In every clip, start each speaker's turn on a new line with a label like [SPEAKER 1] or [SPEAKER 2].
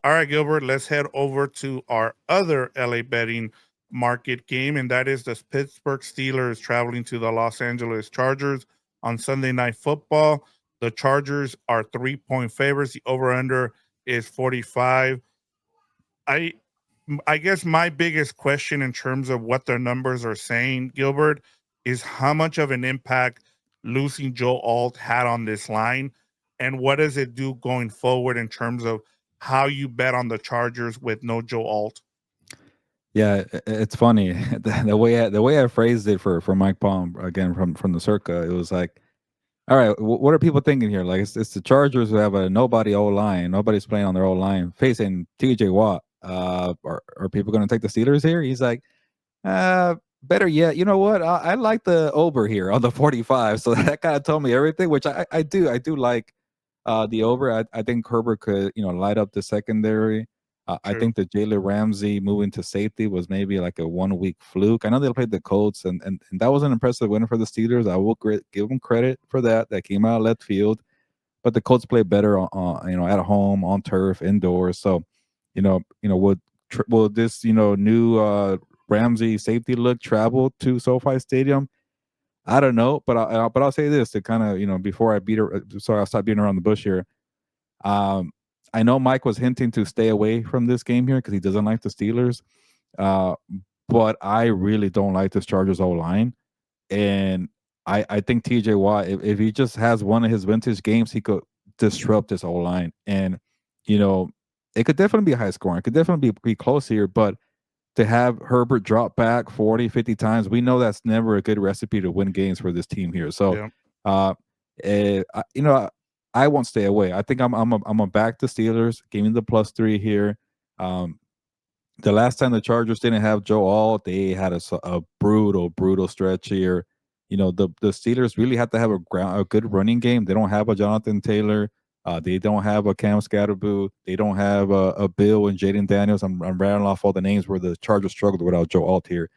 [SPEAKER 1] All right, Gilbert, let's head over to our other LA betting market game, and that is the Pittsburgh Steelers traveling to the Los Angeles Chargers on Sunday Night Football. The Chargers are 3-point favorites. The over-under is 45. I I guess my biggest question in terms of what their numbers are saying, Gilbert, is how much of an impact losing Joe Alt had on this line, and what does it do going forward in terms of how you bet on the Chargers with no Joe Alt?
[SPEAKER 2] Yeah, it's funny the way I phrased it for Mike Palm again from the Circa. It was like, all right, what are people thinking here? Like it's the Chargers who have a nobody O line, nobody's playing on their O line, facing T.J. Watt. Are people going to take the Steelers here? He's like, better yet, you know what? I like the over here on the 45. So that kind of told me everything, which I do like the over. I think Herbert could, light up the secondary. I
[SPEAKER 1] True.
[SPEAKER 2] think the Jalen Ramsey moving to safety was maybe like a 1 week fluke. I know they played the Colts, and that was an impressive win for the Steelers. I will give them credit for that. That came out of left field, but the Colts played better on at home, on turf, indoors. So, will this new Ramsey safety look travel to SoFi Stadium? I don't know, but I'll say this to kind of before I beat her. Sorry, I'll stop beating around the bush here. Um, I know Mike was hinting to stay away from this game here because he doesn't like the Steelers. Uh, but I really don't like this Chargers O line, and I think T.J. Watt, if he just has one of his vintage games, he could disrupt this O line, and you know it could definitely be high scoring. It could definitely be close here, but to have Herbert drop back 40, 50 times, we know that's never a good recipe to win games for this team here. So,
[SPEAKER 1] Yeah.
[SPEAKER 2] uh, you know, I won't stay away. I think I'm a back the Steelers. Give me the +3 here. Um, the last time the Chargers didn't have Joe Alt, they had a brutal stretch here. The Steelers really have to have a good running game. They don't have a Jonathan Taylor. They don't have a Cam Scatterboo. They don't have a Bill and Jaden Daniels. I'm rattling off all the names where the Chargers struggled without Joe Alt here.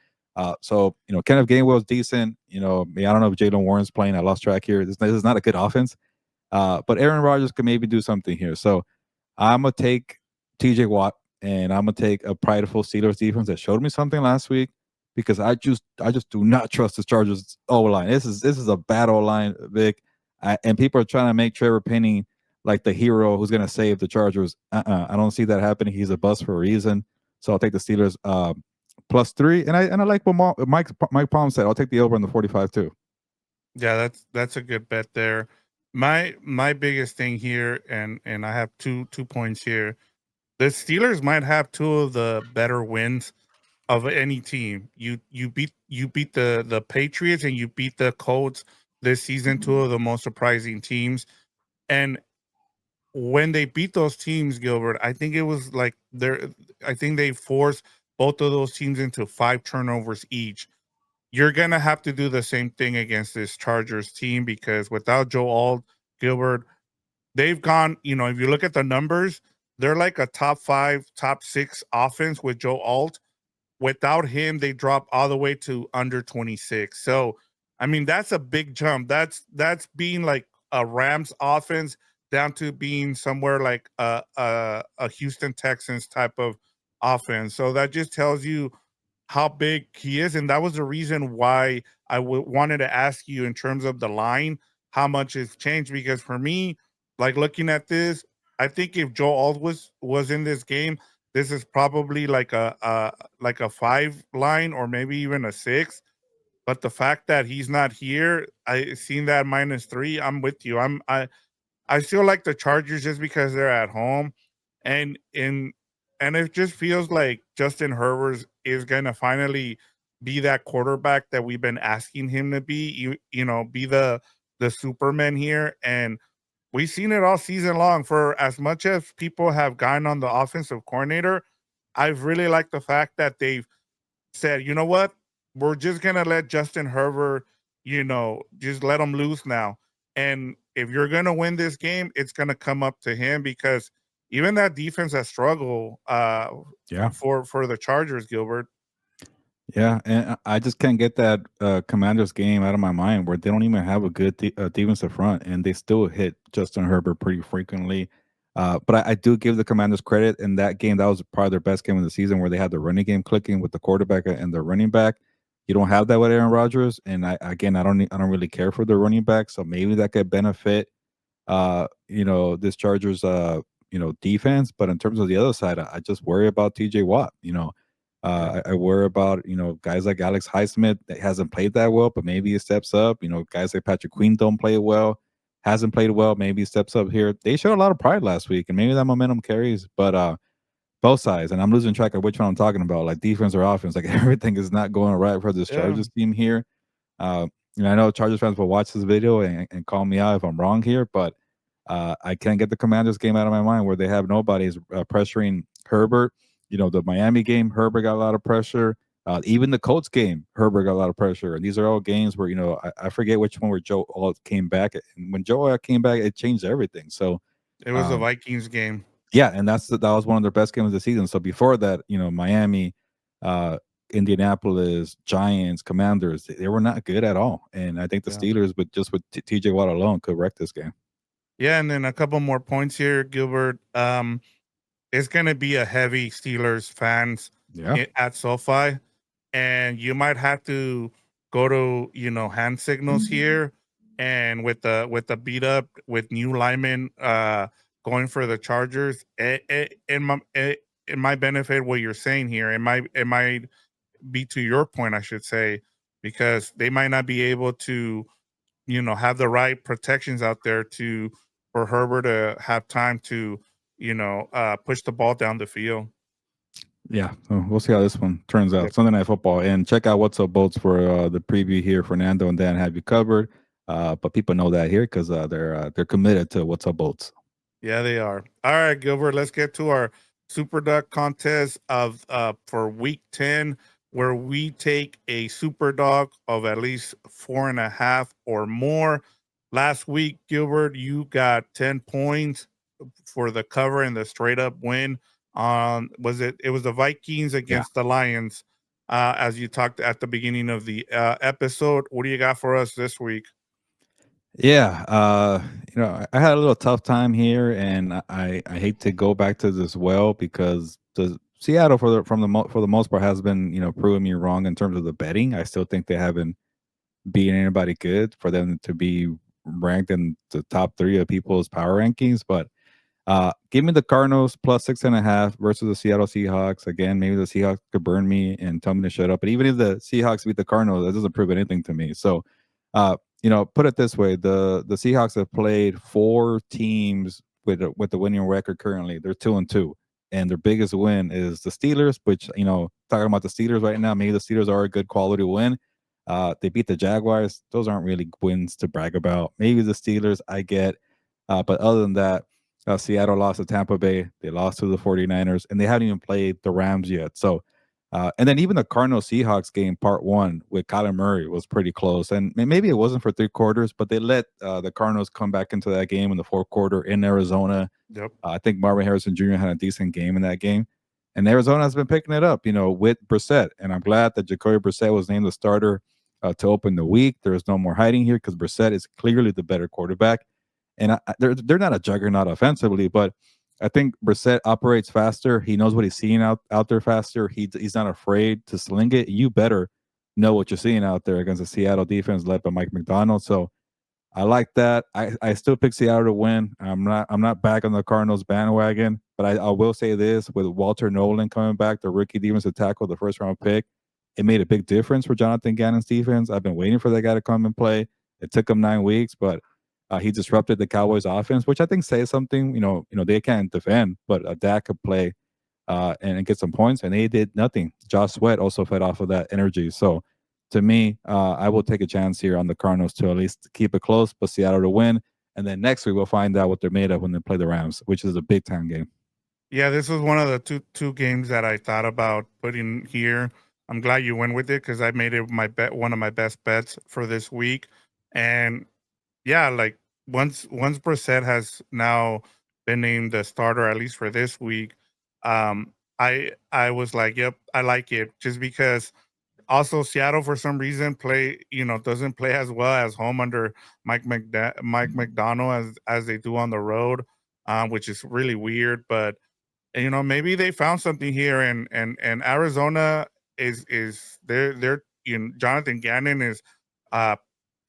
[SPEAKER 2] So Kenneth Gainwell's decent. I don't know if Jalen Warren's playing. I lost track here. This is not a good offense. But Aaron Rodgers could maybe do something here. So I'm gonna take T.J. Watt, and I'm gonna take a prideful Steelers defense that showed me something last week because I just do not trust the Chargers O line. This is a bad O line, Vic, and people are trying to make Trevor Penny like the hero who's gonna save the Chargers. I don't see that happening. He's a bust for a reason. So I'll take the Steelers +3, and I like what Mike Palm said. I'll take the over on the 45 too.
[SPEAKER 1] Yeah, that's a good bet there. My biggest thing here, and I have two points here. The Steelers might have two of the better wins of any team. You beat the Patriots and you beat the Colts this season, two of the most surprising teams. And when they beat those teams, Gilbert, I think it was like I think they forced both of those teams into 5 turnovers each. You're gonna have to do the same thing against this Chargers team because without Joe Alt, Gilbert, they've gone, if you look at the numbers, they're like a top 5, top 6 offense with Joe Alt. Without him, they drop all the way to under 26. So, I mean, that's a big jump. That's being like a Rams offense down to being somewhere like a Houston Texans type of offense. So that just tells you how big he is, and that was the reason why wanted to ask you in terms of the line, how much has changed. Because for me, like looking at this, I think if Joe Alt was in this game, this is probably like a 5 line or maybe even a 6. But the fact that he's not here, I seen that -3. I'm with you. I still like the Chargers just because they're at home, and in and it just feels like Justin Herbert is gonna finally be that quarterback that we've been asking him to be. Be the Superman here, and we've seen it all season long. For as much as people have gotten on the offensive coordinator, I've really liked the fact that they've said, you know what, we're just gonna let Justin Herbert, just let him loose now. And if you're gonna win this game, it's gonna come up to him because even that defense has struggled
[SPEAKER 2] Yeah.
[SPEAKER 1] for the Chargers, Gilbert.
[SPEAKER 2] Yeah, and I just can't get that Commanders game out of my mind where they don't even have a good defensive front, and they still hit Justin Herbert pretty frequently. But I do give the Commanders credit in that game. That was probably their best game of the season, where they had the running game clicking with the quarterback and the running back. You don't have that with Aaron Rodgers, and I don't really care for the running back, so maybe that could benefit this Chargers defense. But in terms of the other side, I just worry about TJ Watt.
[SPEAKER 1] Yeah,
[SPEAKER 2] I worry about guys like Alex Highsmith that hasn't played that well, but maybe he steps up. Guys like Patrick Queen don't play well, hasn't played well, maybe he steps up here. They showed a lot of pride last week, and maybe that momentum carries. But both sides, and I'm losing track of which one I'm talking about, like defense or offense. Like everything is not going right for this
[SPEAKER 1] yeah.
[SPEAKER 2] Chargers team here. Uh, I know Chargers fans will watch this video and call me out if I'm wrong here, but I can't get the Commanders game out of my mind where they have nobody's pressuring Herbert. The Miami game, Herbert got a lot of pressure. Even the Colts game, Herbert got a lot of pressure. And these are all games where, I forget which one where Joe all came back. And when Joe came back, it changed everything. So,
[SPEAKER 1] It was the
[SPEAKER 2] um,
[SPEAKER 1] Vikings game.
[SPEAKER 2] yeah, and that was one of their best games of the season. So before that, Miami, uh, Indianapolis, Giants, Commanders, they were not good at all. And I think the
[SPEAKER 1] Yeah.
[SPEAKER 2] Steelers, with TJ Watt alone, could wreck this game.
[SPEAKER 1] Yeah, and then a couple more points here, Gilbert. It's gonna be a heavy Steelers fans
[SPEAKER 2] Yeah.
[SPEAKER 1] at SoFi, and you might have to go to hand signals here, and with the beat up with new linemen going for the Chargers. It might benefit what you're saying here. It might be to your point, I should say, because they might not be able to have the right protections out there to for Herbert to have time to push the ball down the field.
[SPEAKER 2] Yeah, so we'll see how this one turns
[SPEAKER 1] Yep.
[SPEAKER 2] out. Sunday Night Football, and check out What's Up Bolts for the preview here. Fernando and Dan have you covered, but people know that here because they're committed to What's Up Bolts.
[SPEAKER 1] Yeah, they are. All right, Gilbert, let's get to our Super Duck contest of for week 10, where we take a super dog of at least 4.5 or more. Last week, Gilbert, you got 10 points for the cover and the straight up win. It was the Vikings
[SPEAKER 2] Yeah.
[SPEAKER 1] against the Lions, as you talked at the beginning of the episode. What do you got for us this week?
[SPEAKER 2] Yeah, I had a little tough time here, and I hate to go back to this well because the Seattle for the most part has been proving me wrong in terms of the betting. I still think they haven't beaten anybody good for them to be ranked in the top 3 of people's power rankings. But give me the Cardinals plus 6.5 versus the Seattle Seahawks. Again, maybe the Seahawks could burn me and tell me to shut up. But even if the Seahawks beat the Cardinals, that doesn't prove anything to me. So, put it this way: the Seahawks have played 4 teams with the winning record currently. They're 2-2, and their biggest win is the Steelers. Which talking about the Steelers right now, maybe the Steelers are a good quality win. They beat the Jaguars. Those aren't really wins to brag about. Maybe the Steelers, I get. But other than that, Seattle lost to Tampa Bay. They lost to the 49ers, and they haven't even played the Rams yet. So, and then even the Cardinals Seahawks game, part 1 with Kyler Murray was pretty close. And maybe it wasn't for 3 quarters, but they let the Cardinals come back into that game in the 4th quarter in Arizona.
[SPEAKER 1] Yep.
[SPEAKER 2] I think Marvin Harrison Jr. had a decent game in that game. And Arizona has been picking it up, with Brissett. And I'm glad that Jacoby Brissett was named the starter to open the week. There is no more hiding here because Brissett is clearly the better quarterback. And they're not a juggernaut offensively, but I think Brissett operates faster. He knows what he's seeing out there faster. He's not afraid to sling it. You better know what you're seeing out there against the Seattle defense led by Mike McDonald. So I like that. I still pick Seattle to win. I'm not back on the Cardinals bandwagon, but I will say this: with Walter Nolan coming back, the rookie defensive tackle, the 1st round pick, it made a big difference for Jonathan Gannon's defense. I've been waiting for that guy to come and play. It took him 9 weeks, but he disrupted the Cowboys' offense, which I think says something. They can't defend, but Dak could play and get some points, and they did nothing. Josh Sweat also fed off of that energy. So to me, I will take a chance here on the Cardinals to at least keep it close, but Seattle to win. And then next week we'll find out what they're made of when they play the Rams, which is a big time game.
[SPEAKER 1] Yeah, this was one of the two games that I thought about putting here. I'm glad you went with it because I made it my bet one of my best bets for this week. And yeah, like once Brissett has now been named the starter at least for this week, I was like, yep, I like it just because Also, Seattle for some reason doesn't play as well as home under Mike McDonald as they do on the road, which is really weird. But maybe they found something here, and Arizona is they're Jonathan Gannon is uh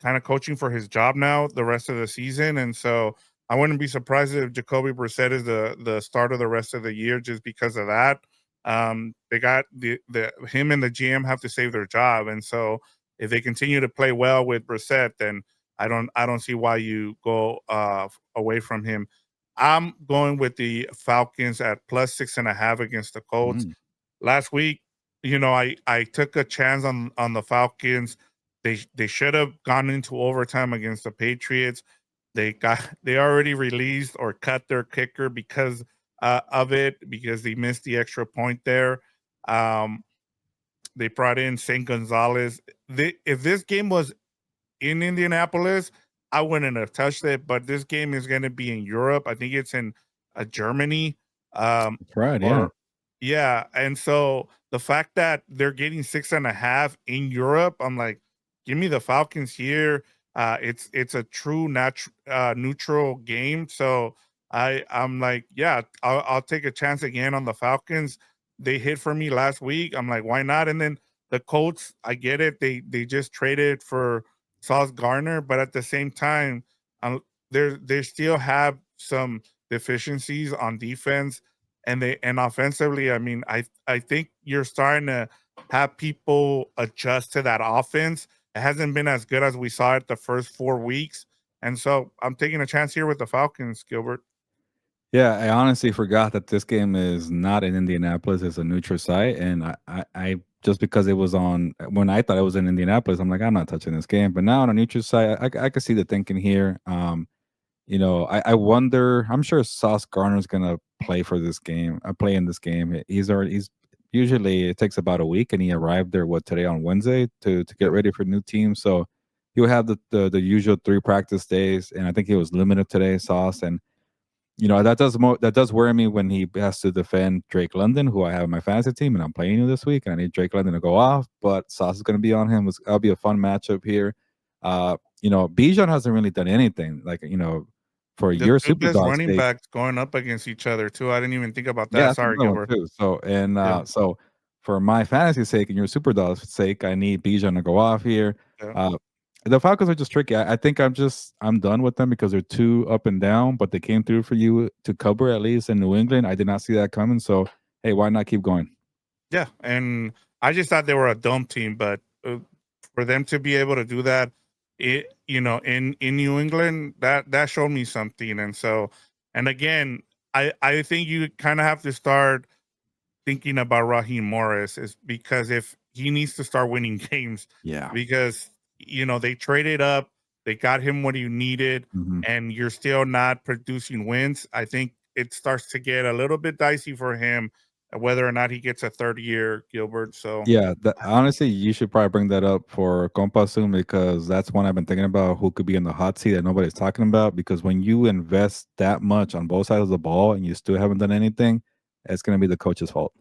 [SPEAKER 1] kind of coaching for his job now the rest of the season, and so I wouldn't be surprised if Jacoby Brissett is the start of the rest of the year just because of that. They got the him and the GM have to save their job, and so if they continue to play well with Brissett, then I don't see why you go away from him. I'm going with the Falcons at plus 6.5 against the Colts.
[SPEAKER 2] Mm.
[SPEAKER 1] Last week, I took a chance on the Falcons. They should have gone into overtime against the Patriots. They already released or cut their kicker because of it, because they missed the extra point there. Um, they brought in Saint Gonzalez. If this game was in Indianapolis, I wouldn't have touched it. But this game is going to be in Europe. I think it's in Germany. Um,
[SPEAKER 2] That's right. Yeah.
[SPEAKER 1] or yeah, and so the fact that they're getting 6.5 in Europe, I'm like, give me the Falcons here. It's a true neutral game, so I'm like, yeah, I'll take a chance again on the Falcons. They hit for me last week. I'm like, why not? And then the Colts, I get it. They just traded for Sauce Gardner, but at the same time, they still have some deficiencies on defense, and offensively. I mean, I think you're starting to have people adjust to that offense. It hasn't been as good as we saw it the first 4 weeks, and so I'm taking a chance here with the Falcons, Gilbert.
[SPEAKER 2] Yeah, I honestly forgot that this game is not in Indianapolis; it's a neutral site, and I just because it was on when I thought it was in Indianapolis, I'm like, I'm not touching this game. But now on a neutral site, I could see the thinking here. I wonder. I'm sure Sauce Gardner's gonna play for this game. Play in this game. He's usually it takes about a week, and he arrived there today on Wednesday to get
[SPEAKER 1] Yep.
[SPEAKER 2] ready for new team. So he'll have the usual 3 practice days, and I think he was limited today, Sauce, and that does worry me when he has to defend Drake London, who I have in my fantasy team, and I'm playing you this week, and I need Drake London to go off. But Sauce is going to be on him. That'll be a fun matchup here. Bijan hasn't really done anything for
[SPEAKER 1] The
[SPEAKER 2] your
[SPEAKER 1] two
[SPEAKER 2] super
[SPEAKER 1] best
[SPEAKER 2] dog's
[SPEAKER 1] running
[SPEAKER 2] sake.
[SPEAKER 1] backs going up against each other too. I didn't even think about
[SPEAKER 2] Yeah,
[SPEAKER 1] that.
[SPEAKER 2] that's
[SPEAKER 1] Sorry,
[SPEAKER 2] another one
[SPEAKER 1] Gilbert.
[SPEAKER 2] too.
[SPEAKER 1] Yeah,
[SPEAKER 2] So for my fantasy sake and your super dog's sake, I need Bijan to go off here.
[SPEAKER 1] yeah.
[SPEAKER 2] Uh, the Falcons are just tricky. I think I'm done with them because they're too up and down, but they came through for you to cover at least in New England. I did not see that coming. So hey, why not keep going?
[SPEAKER 1] Yeah, and I just thought they were a dumb team, but for them to be able to do that, in New England, that showed me something. And so, and again, I think you kind of have to start thinking about Raheem Morris is because if he needs to start winning games,
[SPEAKER 2] Yeah.
[SPEAKER 1] because they traded up, they got him what he needed,
[SPEAKER 2] Mhm.
[SPEAKER 1] and you're still not producing wins. I think it starts to get a little bit dicey for him, whether or not he gets a third year, Gilbert. So
[SPEAKER 2] Yeah, honestly, you should probably bring that up for Compa soon because that's one I've been thinking about who could be in the hot seat that nobody's talking about. Because when you invest that much on both sides of the ball and you still haven't done anything, it's going to be the coach's fault.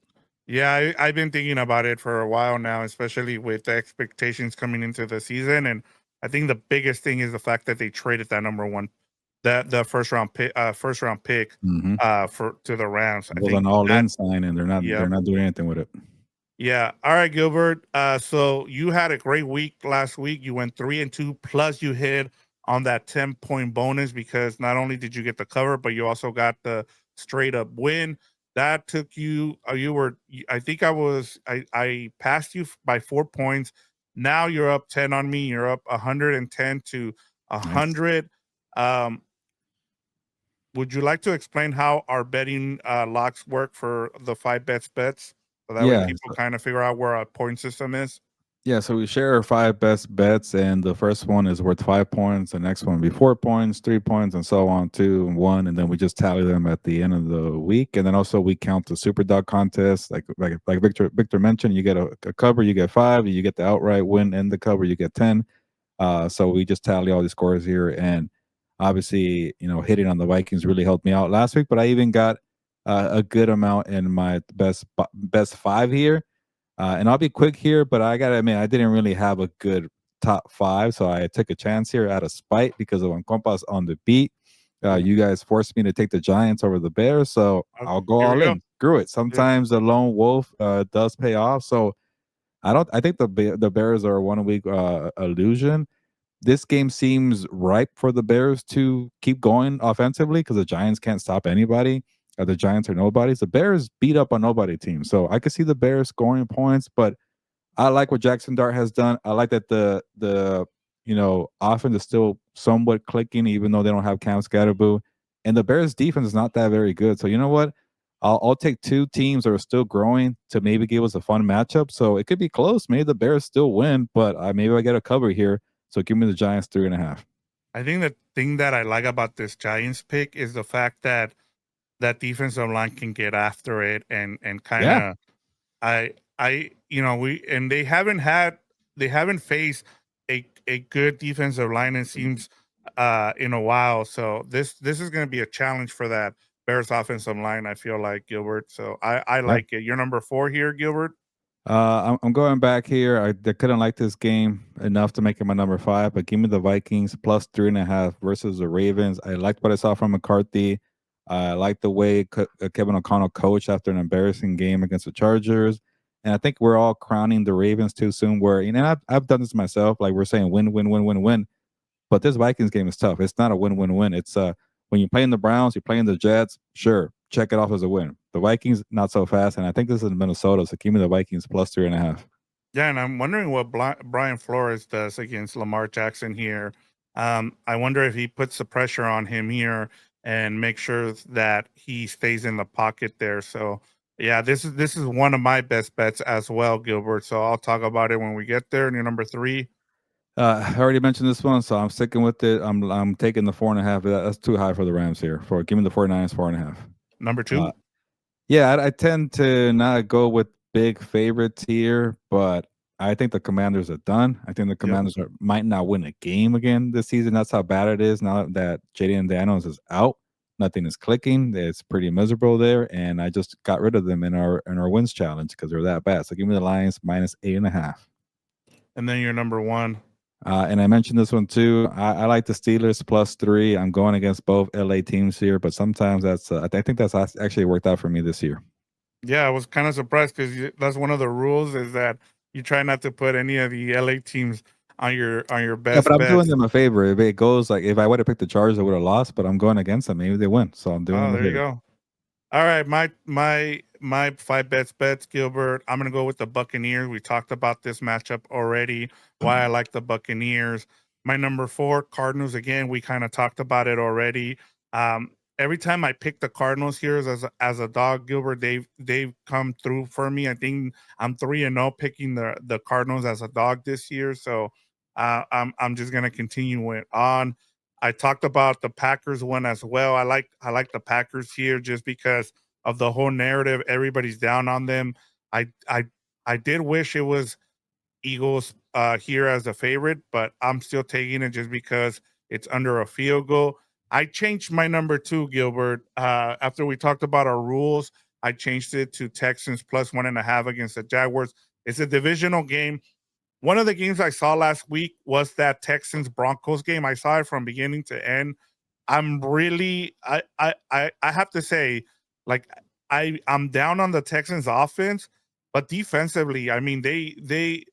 [SPEAKER 1] yeah, I've been thinking about it for a while now, especially with the expectations coming into the season. And I think the biggest thing is the fact that they traded that number one, that the first round pick
[SPEAKER 2] Hmm.
[SPEAKER 1] for to the Rams. I
[SPEAKER 2] Was
[SPEAKER 1] think
[SPEAKER 2] an all-in
[SPEAKER 1] that
[SPEAKER 2] sign, and
[SPEAKER 1] yeah.
[SPEAKER 2] they're not doing anything with it.
[SPEAKER 1] Yeah. All right, Gilbert. So you had a great week last week. You went 3-2, plus you hit on that 10-point bonus because not only did you get the cover, but you also got the straight up win. That took you. I think I passed you by 4 points. Now you're up 10 on me. You're up 110 to
[SPEAKER 2] Nice.
[SPEAKER 1] 100. Um, would you like to explain how our betting locks work for the 5 bets? So that way
[SPEAKER 2] Yeah.
[SPEAKER 1] people kind of figure out where our point system is.
[SPEAKER 2] Yeah, so we share our 5 best bets, and the first one is worth 5 points. The next one will be 4 points, 3 points, and so on, 2 and 1, and then we just tally them at the end of the week. And then also we count the super dog contest, like Victor mentioned. You get a cover, you get 5. You get the outright win and the cover, you get 10. So we just tally all the scores here, and obviously, hitting on the Vikings really helped me out last week. But I even got a good amount in my best 5 here. And I'll be quick here, but I gotta admit I didn't really have a good top five, so I took a chance here out of spite because of when Compas on the beat. You guys forced me to take the Giants over the Bears, so I'll go
[SPEAKER 1] Here we
[SPEAKER 2] all
[SPEAKER 1] go.
[SPEAKER 2] in. Screw it.
[SPEAKER 1] Yeah.
[SPEAKER 2] Sometimes the lone wolf does pay off. So I don't. I think the Bears are a 1 week illusion. This game seems ripe for the Bears to keep going offensively because the Giants can't stop anybody. The Giants are nobodies. The Bears beat up on nobody team, so I could see the Bears scoring points, but I like what Jackson Dart has done. I like that the offense is still somewhat clicking, even though they don't have Cam Scatterboo, and the Bears defense is not that very good. So you know what? I'll take two teams that are still growing to maybe give us a fun matchup. So it could be close. Maybe the Bears still win, but maybe I get a cover here. So give me the Giants 3.5.
[SPEAKER 1] I think the thing that I like about this Giants pick is the fact that that defensive line can get after it and kind
[SPEAKER 2] Yeah.
[SPEAKER 1] of we and they haven't faced a good defensive line it seems in a while. So this is going to be a challenge for that Bears offensive line. I feel like Gilbert. So I
[SPEAKER 2] Yeah.
[SPEAKER 1] like it. You're number 4 here, Gilbert.
[SPEAKER 2] I'm going back here. I couldn't like this game enough to make it my number five, but give me the Vikings plus 3.5 versus the Ravens. I liked what I saw from McCarthy. I like the way Kevin O'Connell coached after an embarrassing game against the Chargers. And I think we're all crowning the Ravens too soon. Where I've done this myself. Like we're saying win, win, win, win, win. But this Vikings game is tough. It's not a win-win-win. It's when you're playing the Browns, you're playing the Jets. Sure, check it off as a win. The Vikings not so fast, and I think this is Minnesota. So give me the Vikings plus 3.5.
[SPEAKER 1] Yeah, and I'm wondering what Brian Flores does against Lamar Jackson here. I wonder if he puts the pressure on him here and make sure that he stays in the pocket there. So yeah, this is one of my best bets as well, Gilbert. So I'll talk about it when we get there. And your number 3,
[SPEAKER 2] I already mentioned this one, so I'm sticking with it. I'm taking the 4.5. That's too high for the Rams here. For give me the 49ers 4.5.
[SPEAKER 1] number
[SPEAKER 2] Uh,
[SPEAKER 1] 2.
[SPEAKER 2] Yeah, I tend to not go with big favorites here, but I think the Commanders are done. I think the
[SPEAKER 1] Yep.
[SPEAKER 2] Commanders might not win a game again this season. That's how bad it is now that JD and Daniels is out. Nothing is clicking. It's pretty miserable there, and I just got rid of them in our wins challenge because they're that bad. So give me the Lions minus 8.5.
[SPEAKER 1] And then your number 1.
[SPEAKER 2] And I mentioned this one too. I like the Steelers plus 3. I'm going against both LA teams here, but sometimes that's I think that's actually worked out for me this year.
[SPEAKER 1] Yeah, I was kind of surprised because that's one of the rules is that you try not to put any of the LA teams on your
[SPEAKER 2] Yeah, but
[SPEAKER 1] best
[SPEAKER 2] I'm doing
[SPEAKER 1] bets.
[SPEAKER 2] them a favor. If it goes like if I would have picked the Chargers, I would have lost. But I'm going against them. Maybe they win, so I'm doing
[SPEAKER 1] Oh,
[SPEAKER 2] them a
[SPEAKER 1] there you
[SPEAKER 2] favor.
[SPEAKER 1] go. All right, my 5 bets, Gilbert. I'm gonna go with the Buccaneers. We talked about this matchup already. Why I like the Buccaneers. My number 4, Cardinals. Again, we kind of talked about it already. Every time I pick the Cardinals here as a dog, Gilbert, they've come through for me. I think I'm 3-0 picking the Cardinals as a dog this year. So I'm just gonna continue it on. I talked about the Packers one as well. I like the Packers here just because of the whole narrative. Everybody's down on them. I I I did wish it was Eagles here as a favorite, but I'm still taking it just because it's under a field goal. I changed my number 2, Gilbert. After we talked about our rules, I changed it to Texans plus 1.5 against the Jaguars. It's a divisional game. One of the games I saw last week was that Texans Broncos game. I saw it from beginning to end. I'm really I have to say, like I'm down on the Texans offense, but defensively, I mean they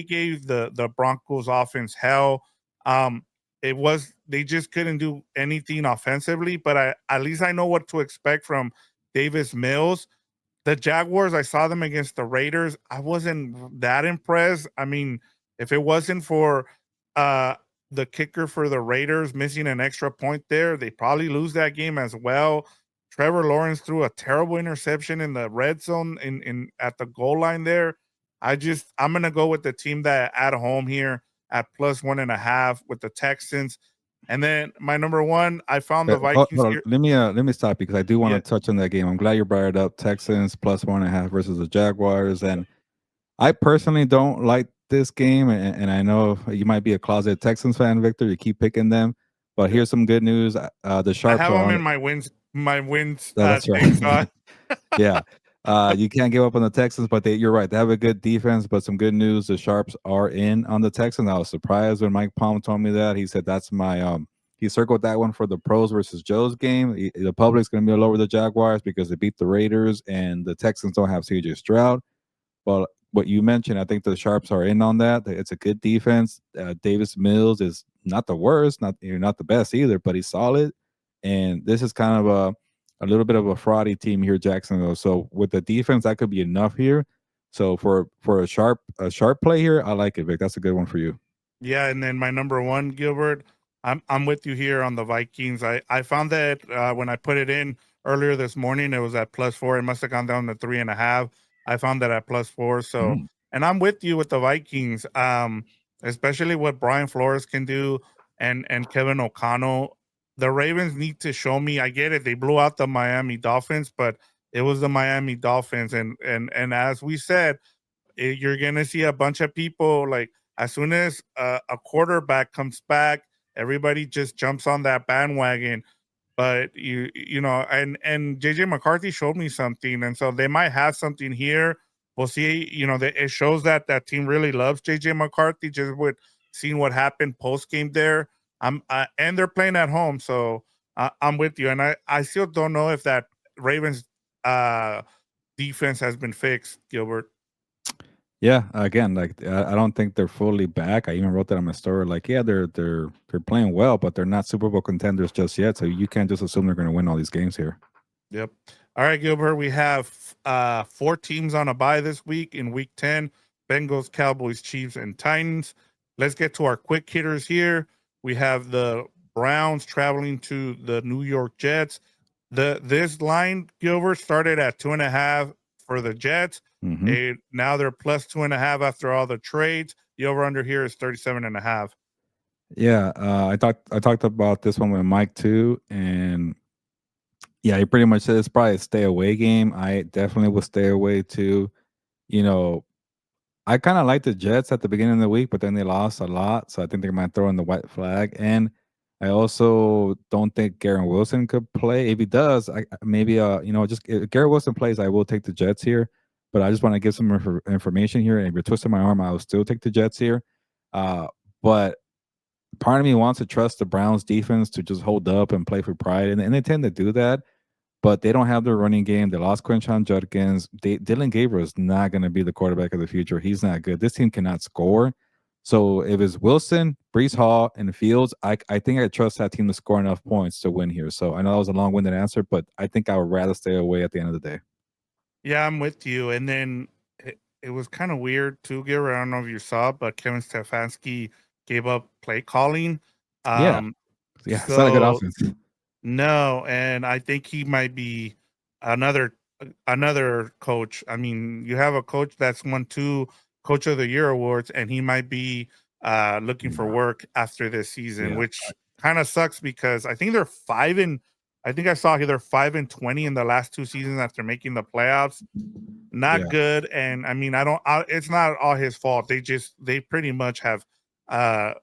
[SPEAKER 1] gave the Broncos offense hell. Um it was they just couldn't do anything offensively, but I at least I know what to expect from Davis Mills. The Jaguars, I saw them against the Raiders. I wasn't that impressed. I mean, if it wasn't for uh the kicker for the Raiders missing an extra point there, they probably lose that game as well. Trevor Lawrence threw a terrible interception in the red zone in at the goal line there. I'm gonna go with the team that at home here at plus 1.5 with the Texans. And then my number 1, I found the Vikings
[SPEAKER 2] Hold on.
[SPEAKER 1] here.
[SPEAKER 2] Let me stop you because I do want
[SPEAKER 1] Yeah,
[SPEAKER 2] to touch on that game. I'm glad you brought it up. Texans plus 1.5 versus the Jaguars, and I personally don't like this game. And I know you might be a closet Texans fan, Victor. You keep picking them, but
[SPEAKER 1] yeah.
[SPEAKER 2] here's some good news. The
[SPEAKER 1] I
[SPEAKER 2] sharps
[SPEAKER 1] have
[SPEAKER 2] are
[SPEAKER 1] them
[SPEAKER 2] on
[SPEAKER 1] in
[SPEAKER 2] it.
[SPEAKER 1] my wins
[SPEAKER 2] That's
[SPEAKER 1] thing. So
[SPEAKER 2] right. Yeah. You can't give up on the Texans, but you're right. They have a good defense, but some good news. The Sharps are in on the Texans. I was surprised when Mike Palm told me that. He said that's my he circled that one for the pros versus Joe's game. The public's going to be all over the Jaguars because they beat the Raiders and the Texans don't have CJ Stroud. But what you mentioned, I think the Sharps are in on that. It's a good defense. Davis Mills is not the worst, not the best either, but he's solid. And this is kind of a little bit of a fraudy team here, Jacksonville. So with the defense, that could be enough here. So for a sharp play here, I like it, Vic. That's a good one for you.
[SPEAKER 1] Yeah, and then my number one, Gilbert, I'm with you here on the Vikings. I found that when I put it in earlier this morning, it was at +4. It must have gone down to 3.5. I found that at +4. So,
[SPEAKER 2] Mm,
[SPEAKER 1] and I'm with you with the Vikings, especially what Brian Flores can do and Kevin O'Connell. The Ravens need to show me. I get it; they blew out the Miami Dolphins, but it was the Miami Dolphins, and as we said, you're gonna see a bunch of people like as soon as a quarterback comes back, everybody just jumps on that bandwagon. But and JJ McCarthy showed me something, and so they might have something here. We'll see. It shows that that team really loves JJ McCarthy just with seeing what happened post game there. And they're playing at home, so I'm with you. And I still don't know if that Ravens uh defense has been fixed, Gilbert.
[SPEAKER 2] yeah, again, like I don't think they're fully back. I even wrote that on my story. Like, yeah, they're playing well, but they're not Super Bowl contenders just yet. So you can't just assume they're going to win all these games here.
[SPEAKER 1] Yep. All right, Gilbert. We have four teams on a bye this week in week 10: Bengals, Cowboys, Chiefs, and Titans. Let's get to our quick hitters here. We have the Browns traveling to the New York Jets. This line, Gilbert, started at 2.5 for the Jets.
[SPEAKER 2] Hmm.
[SPEAKER 1] Now they're +2.5 after all the trades. The over under here is 37.5.
[SPEAKER 2] Yeah, I talked about this one with Mike too, and yeah, he pretty much said it's probably a stay away game. I definitely would stay away too. You know, I kind of like the Jets at the beginning of the week, but then they lost a lot, so I think they might throw in the white flag. And I also don't think Garrett Wilson could play. If he does, maybe just if Garrett Wilson plays, I will take the Jets here. But I just want to give some information here. And if you're twisting my arm, I will still take the Jets here. But part of me wants to trust the Browns defense to just hold up and play for pride, and they tend to do that. But they don't have their running game. They lost Quinshon Judkins. Dylan Gabriel is not going to be the quarterback of the future. He's not good. This team cannot score. So if it's Wilson, Brees Hall, and Fields, I think I trust that team to score enough points to win here. So I know that was a long-winded answer, but I think I would rather stay away at the end of the day.
[SPEAKER 1] Yeah, I'm with you. And then it was kind of weird too, Gilbert. I don't know if you saw, but Kevin Stefanski gave up play calling.
[SPEAKER 2] Yeah,
[SPEAKER 1] Um,
[SPEAKER 2] yeah, it's not a good
[SPEAKER 1] so
[SPEAKER 2] offense.
[SPEAKER 1] no, and I think he might be another another coach. I mean, you have a coach that's won 2 Coach of the Year awards, and he might be looking for
[SPEAKER 2] Yeah,
[SPEAKER 1] work after this season,
[SPEAKER 2] yeah,
[SPEAKER 1] which kind of sucks because I think they're 5 and I think I saw here they're 5-20 in the last 2 seasons after making the playoffs. Not
[SPEAKER 2] yeah.
[SPEAKER 1] good, and I mean, it's not all his fault. They pretty much have uh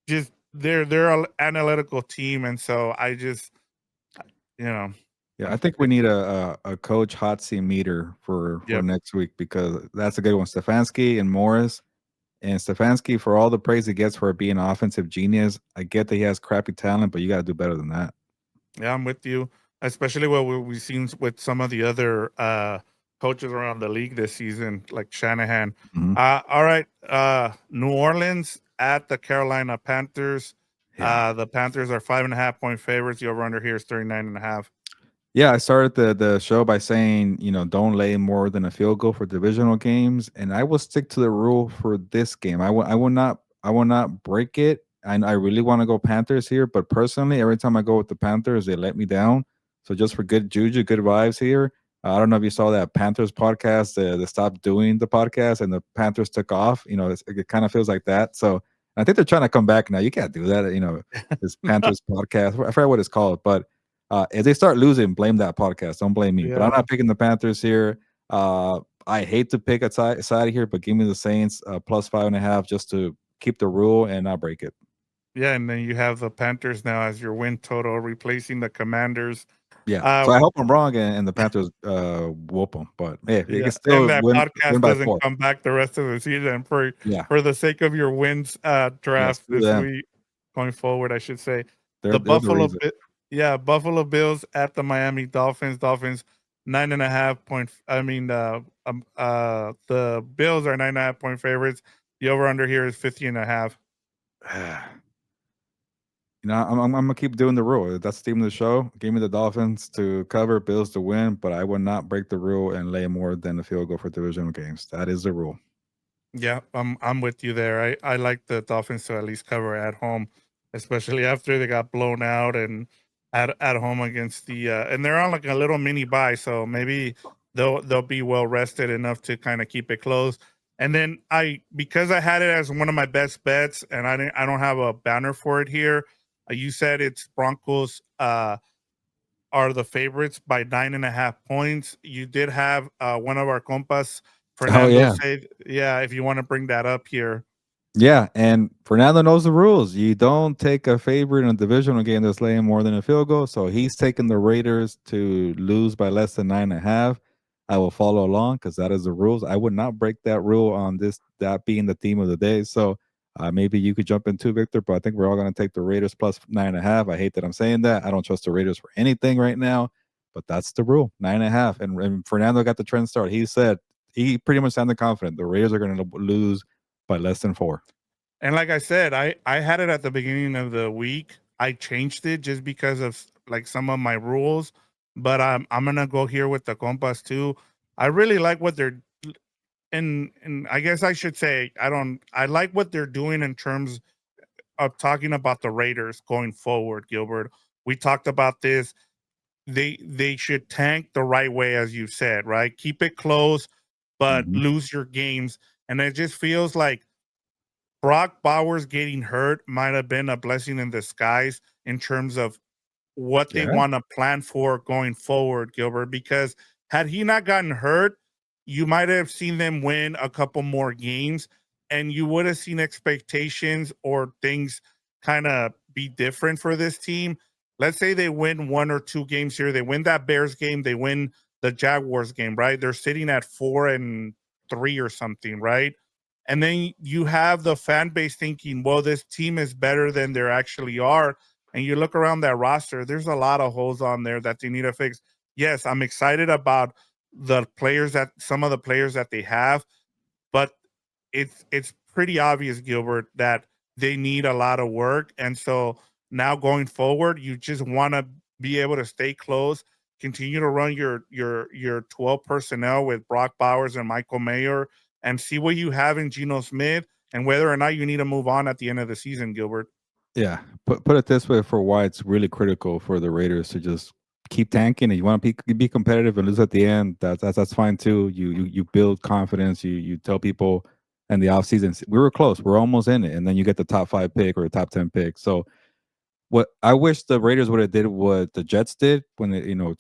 [SPEAKER 1] just they're an analytical team, and so I just you know
[SPEAKER 2] Yeah, I think we need a coach hot seat meter for
[SPEAKER 1] yep.
[SPEAKER 2] next week because that's a good one. Stefanski and Morris. And Stefanski, for all the praise he gets for being an offensive genius, I get that he has crappy talent, but you got to do better than that.
[SPEAKER 1] Yeah, I'm with you, especially what we've seen with some of the other coaches around the league this season, like Shanahan.
[SPEAKER 2] Mhm.
[SPEAKER 1] All right, New Orleans at the Carolina Panthers.
[SPEAKER 2] Yeah.
[SPEAKER 1] The Panthers are 5.5 point favorites. The over under here is 39.5.
[SPEAKER 2] Yeah, I started the show by saying, don't lay more than a field goal for divisional games, and I will stick to the rule for this game. I will not break it. And I really want to go Panthers here, but personally, every time I go with the Panthers, they let me down. So just for good juju, good vibes here. I don't know if you saw that Panthers podcast. They stopped doing the podcast, and the Panthers took off. It kind of feels like that. So I think they're trying to come back now. You can't do that. This Panthers podcast. I forget what it's called, but if they start losing, blame that podcast. Don't blame me. But I'm
[SPEAKER 1] Yeah.
[SPEAKER 2] not picking the Panthers here. I hate to pick a side here, but give me the Saints +5.5 just to keep the rule and not break it.
[SPEAKER 1] Yeah, and then you have the Panthers now as your win total, replacing the Commanders.
[SPEAKER 2] Yeah.
[SPEAKER 1] Uh,
[SPEAKER 2] So I hope I'm wrong and the Panthers whoop them, but hey, they
[SPEAKER 1] yeah,
[SPEAKER 2] can
[SPEAKER 1] and
[SPEAKER 2] still
[SPEAKER 1] that
[SPEAKER 2] win
[SPEAKER 1] podcast
[SPEAKER 2] by
[SPEAKER 1] doesn't
[SPEAKER 2] 4.
[SPEAKER 1] come back the rest of the season
[SPEAKER 2] Yeah.
[SPEAKER 1] for the sake of your wins
[SPEAKER 2] Yeah.
[SPEAKER 1] draft
[SPEAKER 2] Screw
[SPEAKER 1] this
[SPEAKER 2] them.
[SPEAKER 1] week, going forward, I should say.
[SPEAKER 2] They're
[SPEAKER 1] The
[SPEAKER 2] they're the
[SPEAKER 1] Buffalo,
[SPEAKER 2] reason.
[SPEAKER 1] yeah, Buffalo Bills at the Miami Dolphins. Dolphins 9.5 point. I mean, the Bills are 9.5 point favorites. The over under here is 50.5.
[SPEAKER 2] I'm gonna keep doing the rule. That's the theme of the show. Give me the Dolphins to cover, Bills to win, but I would not break the rule and lay more than a field goal for divisional games. That is the rule.
[SPEAKER 1] Yeah, I'm with you there. I like the Dolphins to at least cover at home, especially after they got blown out and at home against the and they're on like a little mini bye, so maybe they'll be well rested enough to kind of keep it close. And then because I had it as one of my best bets, and I don't have a banner for it here. You said it's Broncos are the favorites by 9.5 points. You did have one of our compas,
[SPEAKER 2] Oh
[SPEAKER 1] Fernando,
[SPEAKER 2] yeah.
[SPEAKER 1] say, yeah, if you want to bring that up here.
[SPEAKER 2] Yeah, and Fernando knows the rules. You don't take a favorite in a divisional game that's laying more than a field goal. So he's taking the Raiders to lose by less than 9.5. I will follow along because that is the rules. I would not break that rule on that being the theme of the day. So maybe you could jump in too, Victor, but I think we're all going to take the Raiders plus 9.5. I hate that I'm saying that. I don't trust the Raiders for anything right now, but that's the rule, 9.5. And Fernando got the trend start. He said he pretty much sounded confident. The Raiders are going to lose by less than 4.
[SPEAKER 1] And like I said, I had it at the beginning of the week. I changed it just because of like some of my rules, but I'm gonna go here with the compas too. I really like what they're and I guess I should say I like what they're doing in terms of talking about the Raiders going forward, Gilbert. We talked about this. They should tank the right way, as you said, right? Keep it close, but
[SPEAKER 2] Mhm.
[SPEAKER 1] lose your games. And it just feels like Brock Bowers getting hurt might have been a blessing in disguise in terms of what they
[SPEAKER 2] Yeah.
[SPEAKER 1] want to plan for going forward, Gilbert, because had he not gotten hurt, you might have seen them win a couple more games and you would have seen expectations or things kind of be different for this team. Let's say they win 1 or 2 games here. They win that Bears game, they win the Jaguars game, right? They're sitting at 4-3 or something, right? And then you have the fan base thinking, well, this team is better than they actually are, and you look around that roster, there's a lot of holes on there that they need to fix. Yes, I'm excited about the players that some of the players that they have, but it's pretty obvious, Gilbert, that they need a lot of work. And so now going forward, you just want to be able to stay close, continue to run your 12 personnel with Brock Bowers and Michael Mayer, and see what you have in Geno Smith and whether or not you need to move on at the end of the season, Gilbert.
[SPEAKER 2] Yeah. Put it this way for why it's really critical for the Raiders to just keep tanking and you want to be competitive and lose at the end. That's fine too. You build confidence. You tell people in the offseason, we were close. We're almost in it. And then you get the top 5 pick or a top 10 pick. So what I wish the Raiders would have did what the Jets did when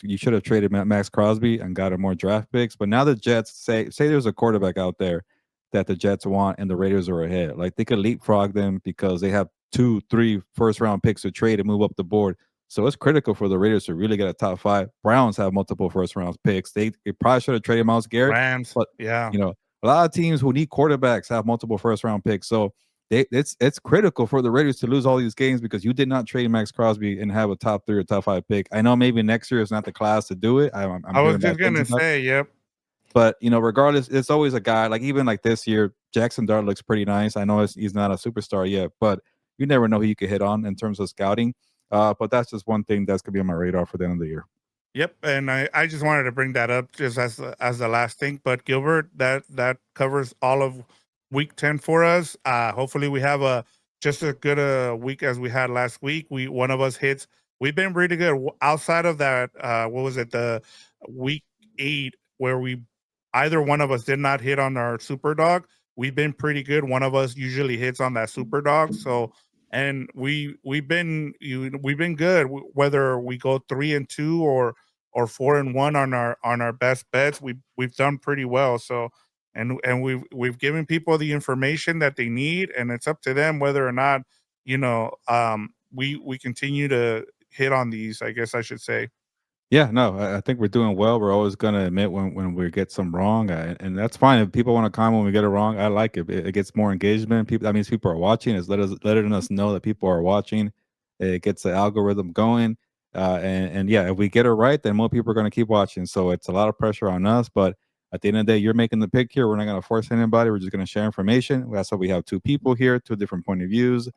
[SPEAKER 2] you should have traded Max Crosby and got more draft picks. But now the Jets say there's a quarterback out there that the Jets want and the Raiders are ahead. Like they could leapfrog them because they have 2, 3 first round picks to trade and move up the board. So it's critical for the Raiders to really get a top 5. Browns have multiple first round picks. They probably should have traded Myles Garrett,
[SPEAKER 1] Rams,
[SPEAKER 2] but
[SPEAKER 1] yeah.
[SPEAKER 2] a lot of teams who need quarterbacks have multiple first round picks. So it's critical for the Raiders to lose all these games because you did not trade Max Crosby and have a top 3 or top 5 pick. I know maybe next year is not the class to do it. I'm
[SPEAKER 1] I was
[SPEAKER 2] hearing
[SPEAKER 1] just
[SPEAKER 2] bad things
[SPEAKER 1] gonna
[SPEAKER 2] about,
[SPEAKER 1] say, yep.
[SPEAKER 2] but regardless, it's always a guy. Like even like this year, Jackson Dart looks pretty nice. I know he's not a superstar yet, but you never know who you could hit on in terms of scouting. But that's just one thing that's gonna be on my radar for the end of the year.
[SPEAKER 1] Yep, and I just wanted to bring that up just as the last thing. But Gilbert, that covers all of week 10 for us. Hopefully we have a just as good a week as we had last week. We one of us hits. We've been really good outside of that. What was it? The week 8 where we either one of us did not hit on our super dog. We've been pretty good. One of us usually hits on that super dog. So and we've been good whether we go 3-2 or 4-1 on our best bets. We've done pretty well. So and we've given people the information that they need, and it's up to them whether or not we continue to hit on these, I guess I should say.
[SPEAKER 2] Yeah, no, I think we're doing well. We're always going to admit when we get some wrong, and that's fine. If people want to comment when we get it wrong, I like it. It gets more engagement. People, that means people are watching. It's letting us know that people are watching. It gets the algorithm going, and yeah, if we get it right, then more people are going to keep watching. So it's a lot of pressure on us, but at the end of the day, you're making the pick here. We're not going to force anybody. We're just going to share information. That's why we have two people here, two different point of views.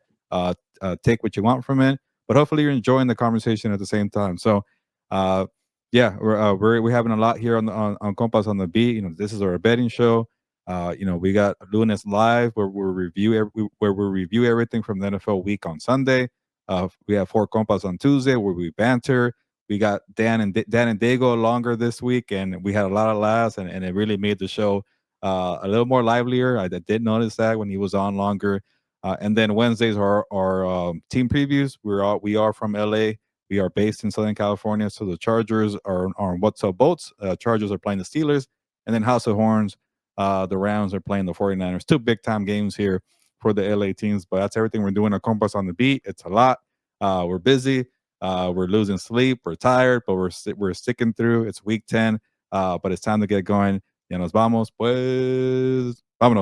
[SPEAKER 2] Take what you want from it, but hopefully you're enjoying the conversation at the same time. So. Uh, yeah, we're having a lot here on Compas on the Beat. This is our betting show. We got doing this live where we review everything from the NFL week on Sunday. We have four Compas on Tuesday where we banter. We got Dan and Dago longer this week, and we had a lot of laughs, and it really made the show a little more livelier. I did notice that when he was on longer. And then Wednesdays are our team previews. We are from LA. We are based in Southern California, so the Chargers are on What's Up Boats. Chargers are playing the Steelers, and then House of Horns, the Rams are playing the 49ers. Two big-time games here for the LA teams, but that's everything we're doing at Compas on the Beat. It's a lot. We're busy. We're losing sleep. We're tired, but we're sticking through. It's week 10, but it's time to get going. Ya nos vamos, pues. Vámonos.